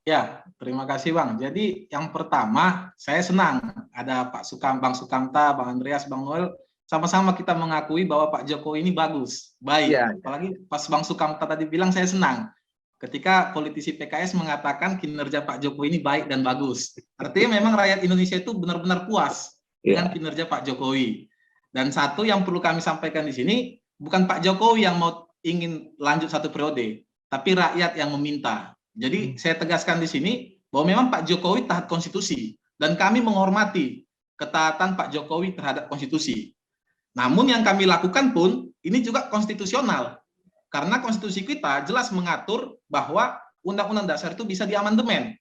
Ya, terima kasih Bang. Jadi yang pertama, saya senang ada Bang Sukamta, Bang Andreas, Bang Noel, sama-sama kita mengakui bahwa Pak Jokowi ini bagus, baik. Iya, Apalagi pas Bang Sukamta tadi bilang, saya senang ketika politisi PKS mengatakan kinerja Pak Jokowi ini baik dan bagus. Artinya memang rakyat Indonesia itu benar-benar puas dengan iya. kinerja Pak Jokowi. Dan satu yang perlu kami sampaikan di sini, bukan Pak Jokowi yang ingin lanjut satu periode, tapi rakyat yang meminta. Jadi saya tegaskan di sini bahwa memang Pak Jokowi taat konstitusi dan kami menghormati ketaatan Pak Jokowi terhadap konstitusi. Namun yang kami lakukan pun ini juga konstitusional. Karena konstitusi kita jelas mengatur bahwa undang-undang dasar itu bisa diamandemen.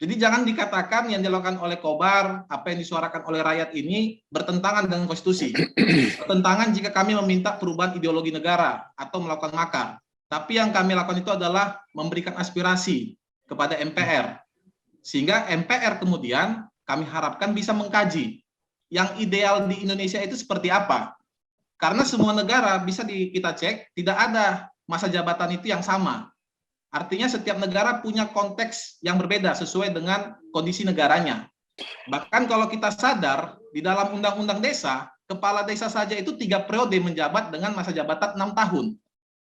Jadi jangan dikatakan yang dilakukan oleh Kobar, apa yang disuarakan oleh rakyat ini bertentangan dengan konstitusi. Bertentangan jika kami meminta perubahan ideologi negara atau melakukan makar. Tapi yang kami lakukan itu adalah memberikan aspirasi kepada MPR. Sehingga MPR kemudian kami harapkan bisa mengkaji yang ideal di Indonesia itu seperti apa. Karena semua negara bisa kita cek, tidak ada masa jabatan itu yang sama. Artinya setiap negara punya konteks yang berbeda sesuai dengan kondisi negaranya. Bahkan kalau kita sadar, di dalam undang-undang desa, kepala desa saja itu 3 periode menjabat dengan masa jabatan 6 tahun.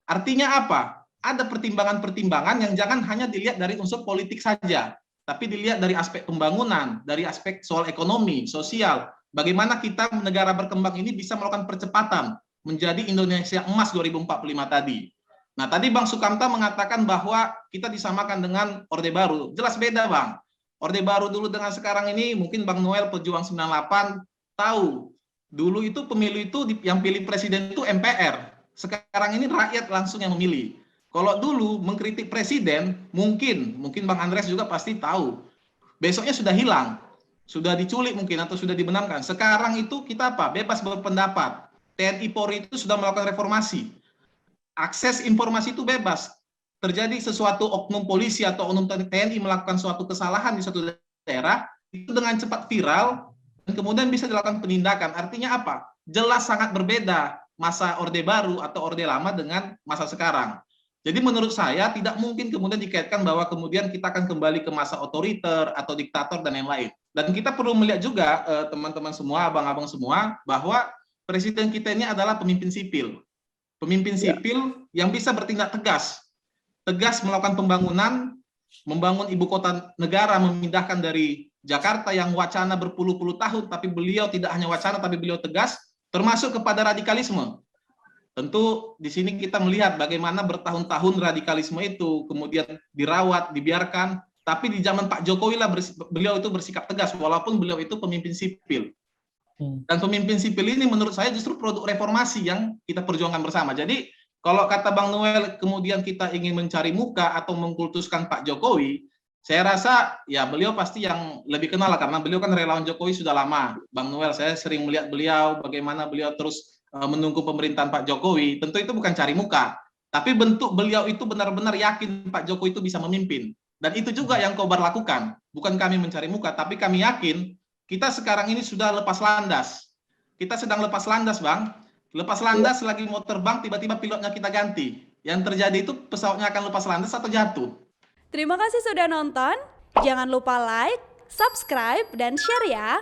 Artinya apa? Ada pertimbangan-pertimbangan yang jangan hanya dilihat dari unsur politik saja, tapi dilihat dari aspek pembangunan, dari aspek soal ekonomi, sosial. Bagaimana kita negara berkembang ini bisa melakukan percepatan menjadi Indonesia emas 2045 tadi. Nah, tadi Bang Sukamta mengatakan bahwa kita disamakan dengan Orde Baru. Jelas beda, Bang. Orde Baru dulu dengan sekarang ini, mungkin Bang Noel pejuang 98 tahu. Dulu itu pemilu itu yang pilih presiden itu MPR. Sekarang ini rakyat langsung yang memilih. Kalau dulu mengkritik presiden, mungkin Bang Andreas juga pasti tahu. Besoknya sudah hilang, sudah diculik mungkin atau sudah dibenamkan. Sekarang itu kita apa? Bebas berpendapat. TNI Polri itu sudah melakukan reformasi. Akses informasi itu bebas. Terjadi sesuatu oknum polisi atau oknum TNI melakukan suatu kesalahan di suatu daerah, itu dengan cepat viral dan kemudian bisa dilakukan penindakan. Artinya apa? Jelas sangat berbeda masa Orde Baru atau Orde Lama dengan masa sekarang. Jadi menurut saya tidak mungkin kemudian dikaitkan bahwa kemudian kita akan kembali ke masa otoriter atau diktator dan lain-lain. Dan kita perlu melihat juga teman-teman semua, abang-abang semua, bahwa presiden kita ini adalah pemimpin sipil. Pemimpin sipil yang bisa bertindak tegas. Tegas melakukan pembangunan, membangun ibu kota negara, memindahkan dari Jakarta yang wacana berpuluh-puluh tahun, tapi beliau tidak hanya wacana, tapi beliau tegas, termasuk kepada radikalisme. Tentu di sini kita melihat bagaimana bertahun-tahun radikalisme itu kemudian dirawat, dibiarkan, tapi di zaman Pak Jokowi lah beliau itu bersikap tegas, walaupun beliau itu pemimpin sipil. Dan pemimpin sipil ini menurut saya justru produk reformasi yang kita perjuangkan bersama. Jadi kalau kata Bang Noel kemudian kita ingin mencari muka atau mengkultuskan Pak Jokowi, saya rasa ya beliau pasti yang lebih kenal karena beliau kan relawan Jokowi sudah lama. Bang Noel, saya sering melihat beliau bagaimana beliau terus menunggu pemerintahan Pak Jokowi. Tentu itu bukan cari muka, tapi bentuk beliau itu benar-benar yakin Pak Jokowi itu bisa memimpin. Dan itu juga yang Kobar lakukan. Bukan kami mencari muka, tapi kami yakin kita sekarang ini sudah lepas landas. Kita sedang lepas landas, Bang. Lepas landas lagi mau terbang, tiba-tiba pilotnya kita ganti. Yang terjadi itu pesawatnya akan lepas landas atau jatuh. Terima kasih sudah nonton. Jangan lupa like, subscribe, dan share ya.